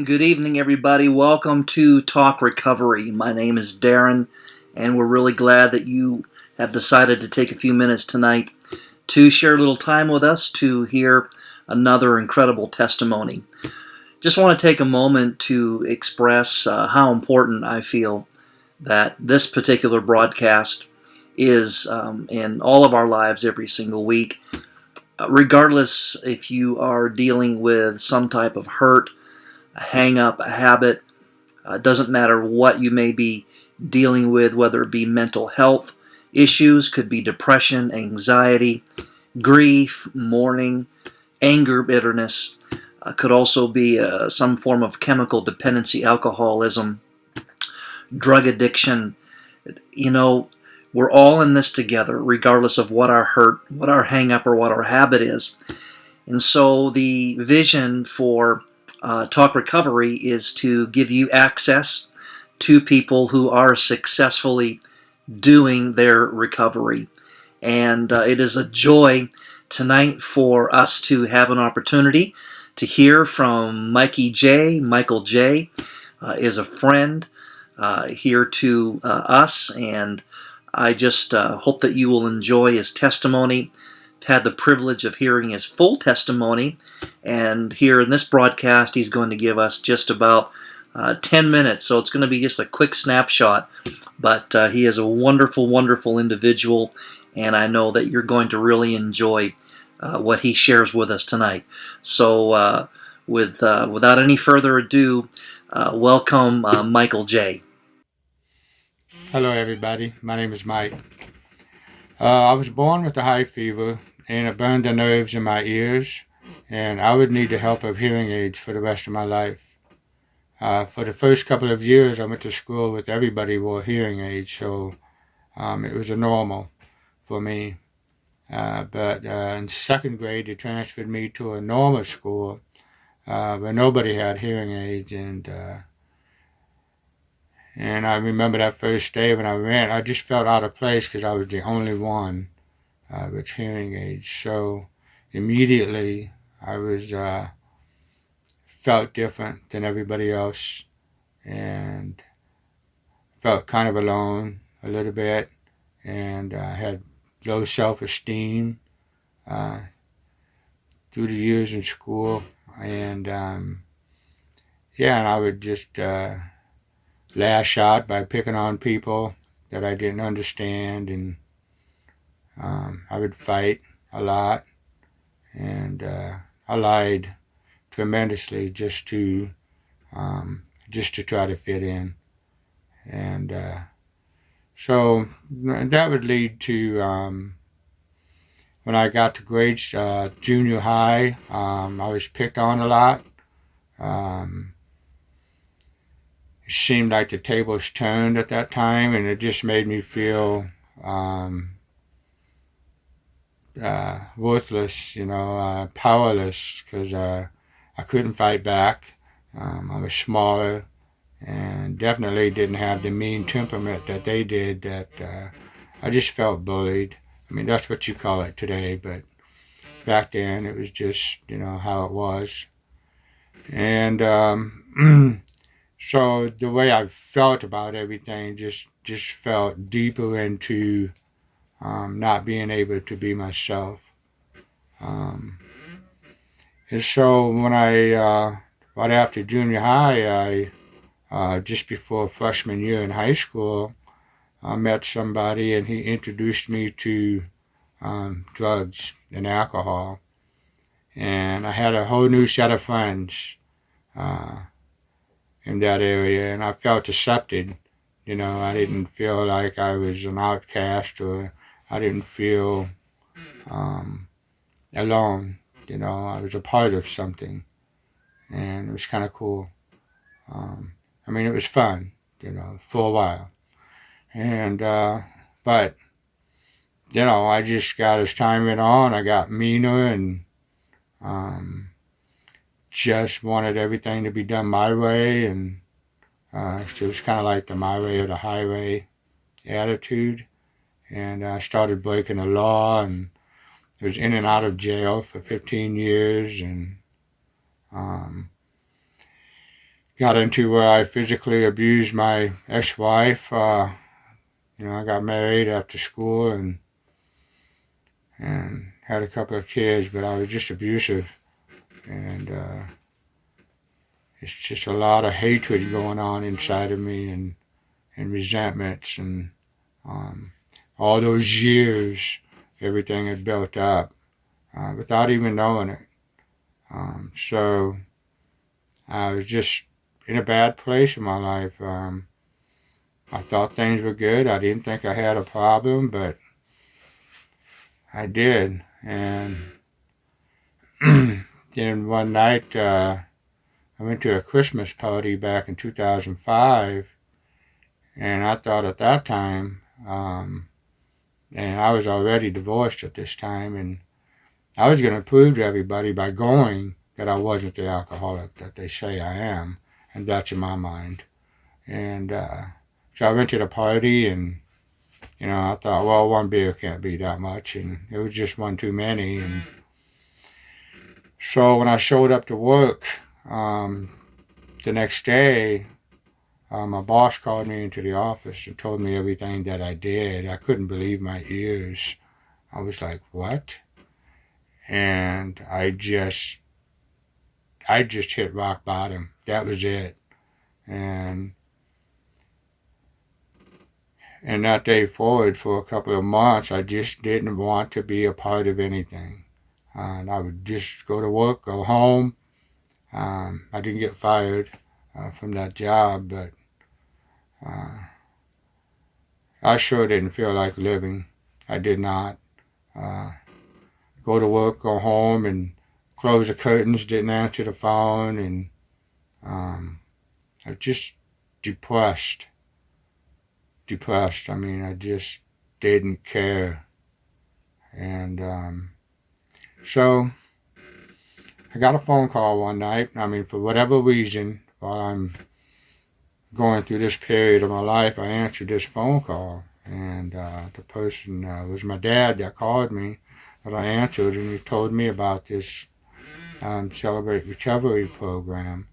Good evening, everybody. Welcome to Talk Recovery. My name is Darren, and we're really glad that you have decided to take a few minutes tonight to share a little time with us to hear another incredible testimony. Just want to take a moment to express how important I feel that this particular broadcast is in all of our lives every single week. Regardless if you are dealing with some type of hurt, a hang-up, a habit, doesn't matter what you may be dealing with, whether it be mental health issues, could be depression, anxiety, grief, mourning, anger, bitterness, could also be some form of chemical dependency, alcoholism, drug addiction. You know, we're all in this together, regardless of what our hurt, what our hang-up, or what our habit is. And so the vision for Talk Recovery is to give you access to people who are successfully doing their recovery. And it is a joy tonight for us to have an opportunity to hear from Mikey J. Michael J. Is a friend here to us, and I just hope that you will enjoy his testimony. I've had the privilege of hearing his full testimony, and here in this broadcast he's going to give us just about 10 minutes, so it's going to be just a quick snapshot, but he is a wonderful, wonderful individual, and I know that you're going to really enjoy what he shares with us tonight. So without any further ado, welcome Michael J. Hello everybody, my name is Mike. I was born with a high fever and it burned the nerves in my ears, and I would need the help of hearing aids for the rest of my life. For the first couple of years I went to school with everybody wore hearing aids, so it was a normal for me. But in second grade they transferred me to a normal school where nobody had hearing aids, and I remember that first day when I went, I just felt out of place because I was the only one with hearing aids. So immediately I was felt different than everybody else and felt kind of alone a little bit, and had low self-esteem through the years in school. And and I would just lash out by picking on people that I didn't understand, and I would fight a lot, and I lied tremendously just to try to fit in, and so that would lead to when I got to grades, junior high, I was picked on a lot. It seemed like the tables turned at that time, and it just made me feel worthless, powerless, because I couldn't fight back. I was smaller and definitely didn't have the mean temperament that they did. That I just felt bullied. I mean, that's what you call it today, but back then it was just, how it was. And so the way I felt about everything just felt deeper into not being able to be myself. And so when right after junior high, just before freshman year in high school, I met somebody and he introduced me to drugs and alcohol. And I had a whole new set of friends in that area, and I felt accepted. I didn't feel like I was an outcast, or I didn't feel alone. I was a part of something, and it was kind of cool. It was fun, for a while. And, but, I just got, as time went on, I got meaner and just wanted everything to be done my way, and so it was kind of like the my way or the highway attitude. And I started breaking the law, and was in and out of jail for 15 years, and got into where I physically abused my ex-wife. I got married after school and had a couple of kids, but I was just abusive. And it's just a lot of hatred going on inside of me and resentments and all those years, everything had built up without even knowing it. So I was just in a bad place in my life. I thought things were good. I didn't think I had a problem, but I did. And then one night, I went to a Christmas party back in 2005, and I thought at that time, and I was already divorced at this time, and I was going to prove to everybody by going that I wasn't the alcoholic that they say I am, and that's in my mind. And so I went to the party, and I thought, well, one beer can't be that much, and it was just one too many. And so when I showed up to work the next day, my boss called me into the office and told me everything that I did. I couldn't believe my ears. I was like, what? And I just hit rock bottom. That was it. And that day forward, for a couple of months, I just didn't want to be a part of anything. And I would just go to work, go home. I didn't get fired from that job, but I sure didn't feel like living. I did not. Go to work, go home, and close the curtains, didn't answer the phone, and I was just depressed. I mean, I just didn't care. And so I got a phone call one night. I mean, for whatever reason, while I'm going through this period of my life, I answered this phone call. And the person was my dad that called me, that I answered, and he told me about this Celebrate Recovery program.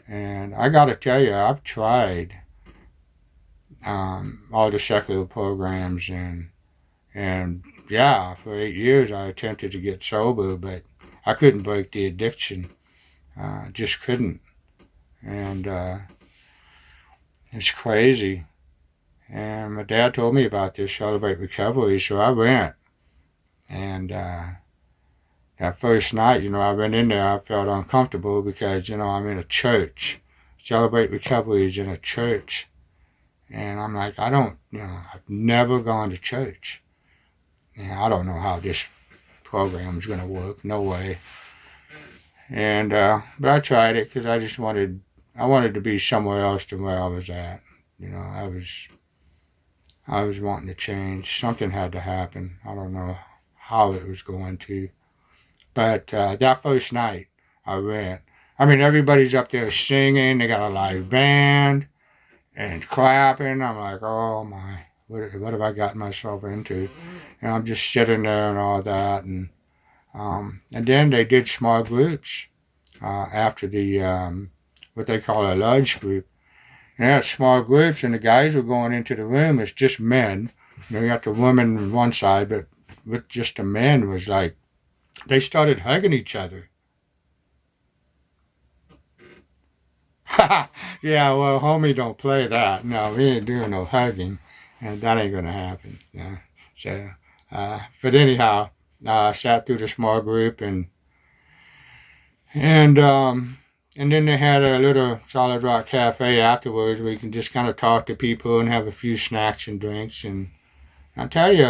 And I got to tell you, I've tried all the secular programs, and yeah, for 8 years I attempted to get sober, but I couldn't break the addiction. Just couldn't. And it's crazy. And my dad told me about this Celebrate Recovery, so I went. And that first night, I went in there, I felt uncomfortable because, I'm in a church. Celebrate Recovery is in a church. And I'm like, I've never gone to church. And I don't know how this program is going to work. No way. And but I tried it because I wanted to be somewhere else than where I was at. I was wanting to change. Something had to happen. I don't know how it was going to. But that first night I went. I mean, everybody's up there singing. They got a live band and clapping. I'm like, oh my, what have I gotten myself into? And I'm just sitting there and all that. And then they did small groups after the what they call a large group. And they had small groups, and the guys were going into the room as just men. You got the women on one side, but with just the men was like, they started hugging each other. Yeah, well, homie, don't play that. No, we ain't doing no hugging, and that ain't gonna happen. So, but anyhow, I sat through the small group, and then they had a little Solid Rock Cafe afterwards where you can just kind of talk to people and have a few snacks and drinks. And I tell you,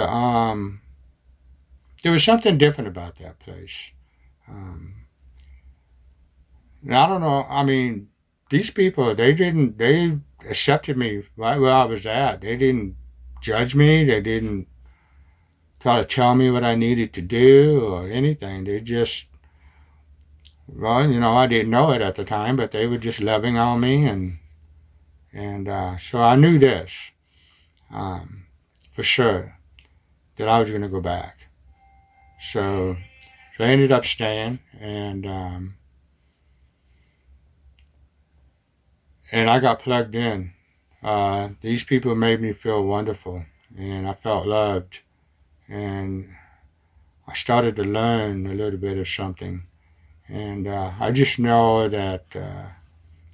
there was something different about that place. And I don't know. I mean, these people, they accepted me right where I was at. They didn't judge me. They didn't try to tell me what I needed to do or anything. They just, well, I didn't know it at the time, but they were just loving on me. And so I knew this for sure, that I was going to go back. So I ended up staying, and and I got plugged in. These people made me feel wonderful, and I felt loved, and I started to learn a little bit of something. And I just know that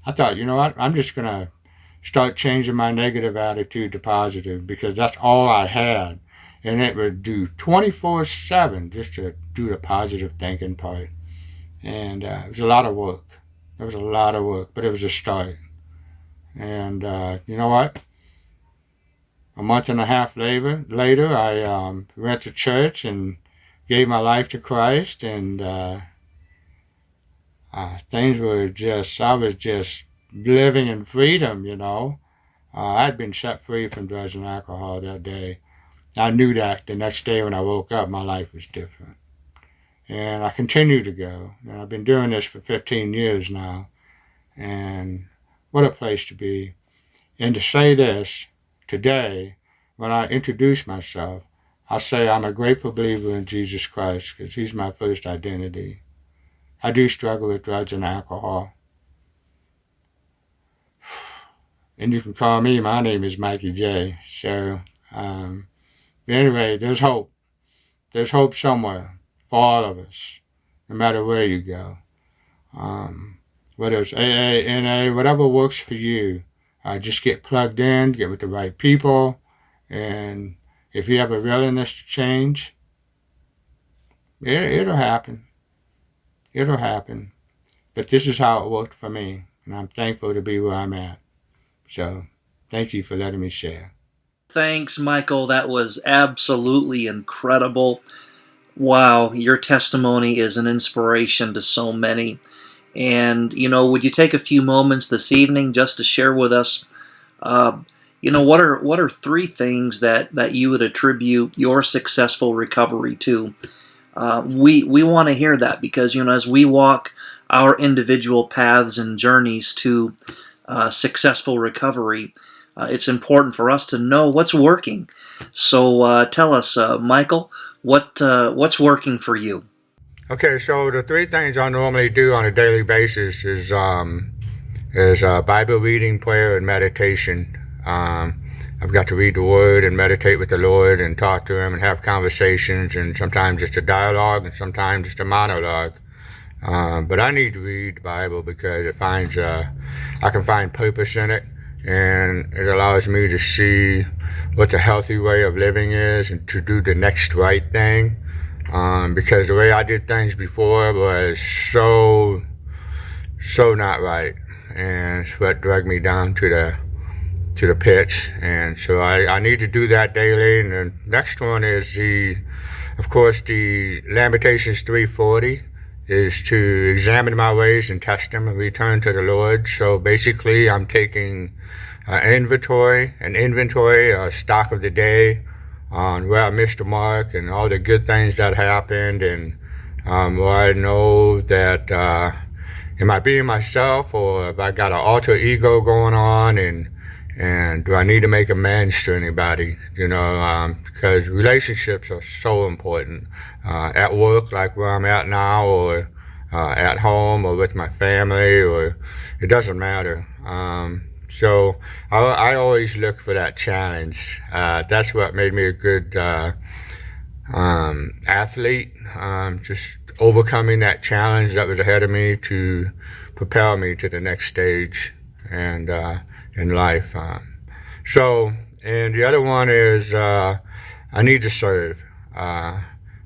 I thought, you know what, I'm just going to start changing my negative attitude to positive, because that's all I had. And it would do 24/7 just to do the positive thinking part. And it was a lot of work. It was a lot of work, but it was a start. And you know what? A month and a half later I went to church and gave my life to Christ, and things were just, I was just living in freedom, you know. I'd been set free from drugs and alcohol that day. I knew that the next day when I woke up, my life was different. And I continue to go. And I've been doing this for 15 years now. And what a place to be. And to say this today, when I introduce myself, I say I'm a grateful believer in Jesus Christ, because he's my first identity. I do struggle with drugs and alcohol. And you can call me, my name is Mikey J. So, anyway, there's hope. There's hope somewhere for all of us, no matter where you go. Whether it's AA, NA, whatever works for you, just get plugged in, get with the right people, and if you have a willingness to change, it'll happen. It'll happen. But this is how it worked for me, and I'm thankful to be where I'm at. So, thank you for letting me share. Thanks, Michael. That was absolutely incredible. Wow, your testimony is an inspiration to so many. And, would you take a few moments this evening just to share with us, what are three things that you would attribute your successful recovery to? We want to hear that, because, as we walk our individual paths and journeys to successful recovery, it's important for us to know what's working. So tell us, Michael, what's working for you? Okay, so the three things I normally do on a daily basis is Bible reading, prayer, and meditation. I've got to read the Word and meditate with the Lord and talk to Him and have conversations, and sometimes it's a dialogue and sometimes it's a monologue. But I need to read the Bible because it finds I can find purpose in it, and it allows me to see what the healthy way of living is and to do the next right thing. Because the way I did things before was so not right, and it's what dragged me down to the pits. And so I need to do that daily. And the next one is of course, the Lamentations 3:40 is to examine my ways and test them and return to the Lord. So basically, I'm taking inventory, a stock of the day, on where I missed the mark and all the good things that happened, and where I know that am I being myself, or have I got an alter ego going on, and do I need to make amends to anybody? Because relationships are so important, at work, like where I'm at now, or at home, or with my family, or it doesn't matter. So I always look for that challenge. That's what made me a good athlete, just overcoming that challenge that was ahead of me to propel me to the next stage and in life. And the other one is I need to serve.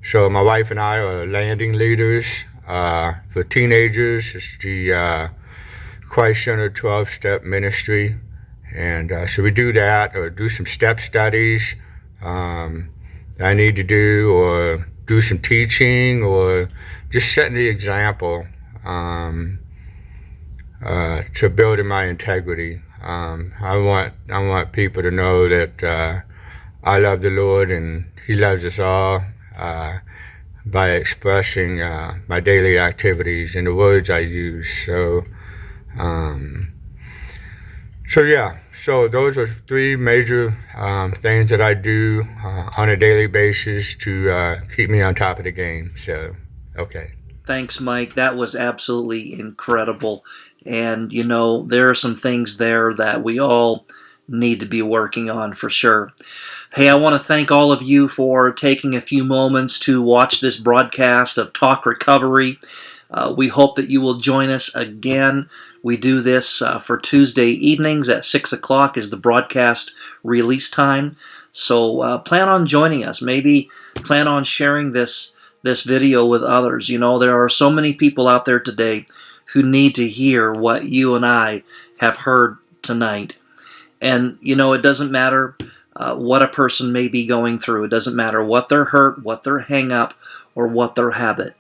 So my wife and I are landing leaders for teenagers. It's the Christ Center 12-step ministry, and so we do that, or do some step studies I need to do, or do some teaching, or just setting the example to building my integrity. I want people to know that I love the Lord and He loves us all, by expressing my daily activities and the words I use. So those are three major things that I do on a daily basis to keep me on top of the game. So, okay. Thanks, Mike. That was absolutely incredible. And, there are some things there that we all need to be working on for sure. Hey, I want to thank all of you for taking a few moments to watch this broadcast of Talk Recovery. We hope that you will join us again. We do this for Tuesday evenings at 6 o'clock is the broadcast release time. So plan on joining us. Maybe plan on sharing this video with others. There are so many people out there today who need to hear what you and I have heard tonight. And, it doesn't matter what a person may be going through. It doesn't matter what their hurt, what their hang up, or what their habit.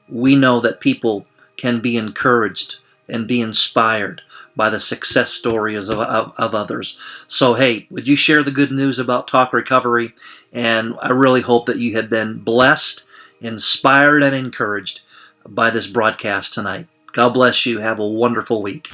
We know that people can be encouraged and be inspired by the success stories of others. So, hey, would you share the good news about Talk Recovery? And I really hope that you have been blessed, inspired, and encouraged by this broadcast tonight. God bless you. Have a wonderful week.